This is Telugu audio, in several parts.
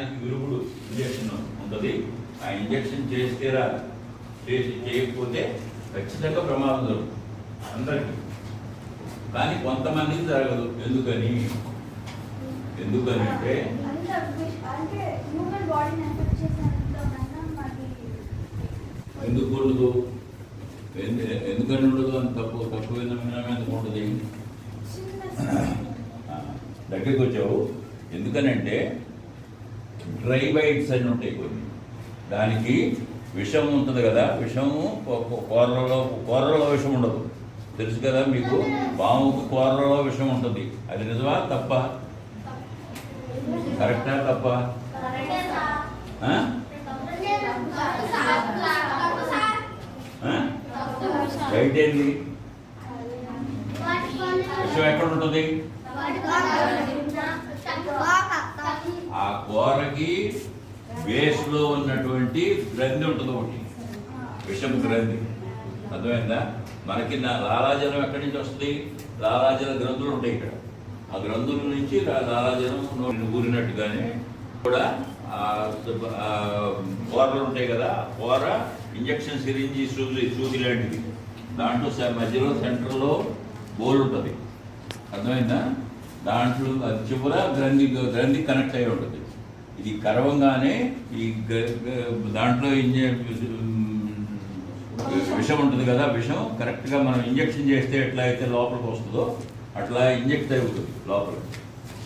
దానికి విరుగుడు ఇంజక్షన్ ఉంటుంది. ఆ ఇంజక్షన్ చేస్తేరా చేయకపోతే ఖచ్చితంగా ప్రమాదం జరుగుతుంది అందరికీ. కానీ కొంతమందికి జరగదు. ఎందుకనంటే ఎందుకు ఉండదు? ఎందుకని ఉండదు? అని తక్కువ ఎందుకు ఉంటుంది? దగ్గరికి వచ్చావు. ఎందుకనంటే డ్రై బైట్స్ అని ఉంటాయి కొన్ని. దానికి విషం ఉంటుంది కదా, విషము కూరలలో విషం ఉండదు, తెలుసు కదా మీకు. పాముకు కూరలలో విషం ఉంటుంది. అది నిజమా తప్ప? కరెక్టా తప్ప? రైట్ ఏంది? విషం ఎక్కడ ఉంటుంది? ఆ కూరకి బేస్ లో ఉన్నటువంటి గ్రంథి ఉంటుంది ఒకటి, విషం గ్రంథి. అర్థమైందా? మనకి లాలాజలం ఎక్కడి నుంచి వస్తుంది? లాలాజల గ్రంథులు ఉంటాయి ఇక్కడ. ఆ గ్రంథుల నుంచి లాలాజలం ఊరినట్టుగానే కూడా కూరలు ఉంటాయి కదా, కూర ఇంజక్షన్ సిరింజి సూది లాంటిది. దాంట్లో మధ్యలో సెంటర్లో బోల్ ఉంటుంది. అర్థమైందా? దాంట్లో చివర గ్రంథి కనెక్ట్ అయి ఉంటుంది. ఇది కరవంగానే ఈ దాంట్లో విషం ఉంటుంది కదా, విషం కరెక్ట్గా మనం ఇంజక్షన్ చేస్తే ఎట్లా అయితే లోపలికి వస్తుందో అట్లా ఇంజెక్ట్ అవుతుంది లోపలికి.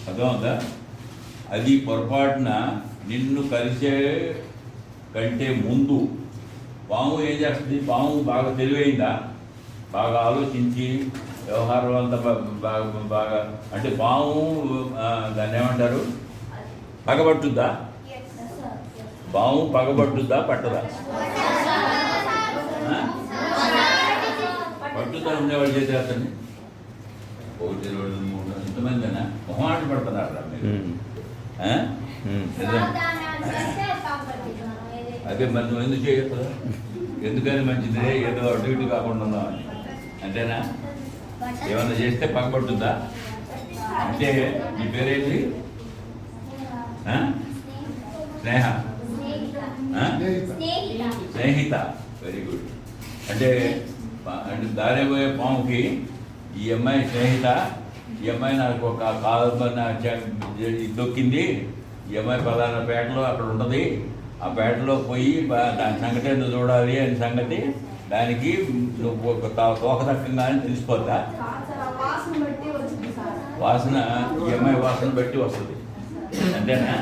అర్థమవుతుందా? అది పొరపాటున నిన్ను కలిసే కంటే ముందు పాము ఏం చేస్తుంది? పాము బాగా తెలివైందా? బాగా ఆలోచించి వ్యవహారం అంతా బాగా అంటే పాము దాన్ని ఏమంటారు? పగబట్టుద్దా? పాము పగబట్టుద్దా పట్టదా? పట్టుతా ఉండేవాళ్ళు చేసేస్తాను. 1 2 3 ఇంతమందినా మొహమాట పడుతున్నారా మీరు? అదే మరి నువ్వు ఎందుకు చేయొద్దు? ఎందుకని మంచిది, ఏదో అటు ఇటు కాకుండా ఉన్నామని అంతేనా? ఏమన్నా చేస్తే పగబట్టుద్దా? అంటే మీ పేరేంటి? స్నేహిత. Very good. అంటే దారి పోయే పాముకి ఈ అమ్మాయి స్నేహిత. ఈ అమ్మాయి నాకు ఒక కాలు దొక్కింది, ఈ అమ్మాయి పలానా పేటలో అక్కడ ఉంటుంది, ఆ పేటలో పోయి దాని సంగతి ఎందుకు చూడాలి అని సంగతి దానికి నువ్వు ఒక తోక దక్కంగానే తెలిసిపోద్దా? వాసన ఈ అమ్మాయి వాసన బట్టి వస్తుంది అంతేనా?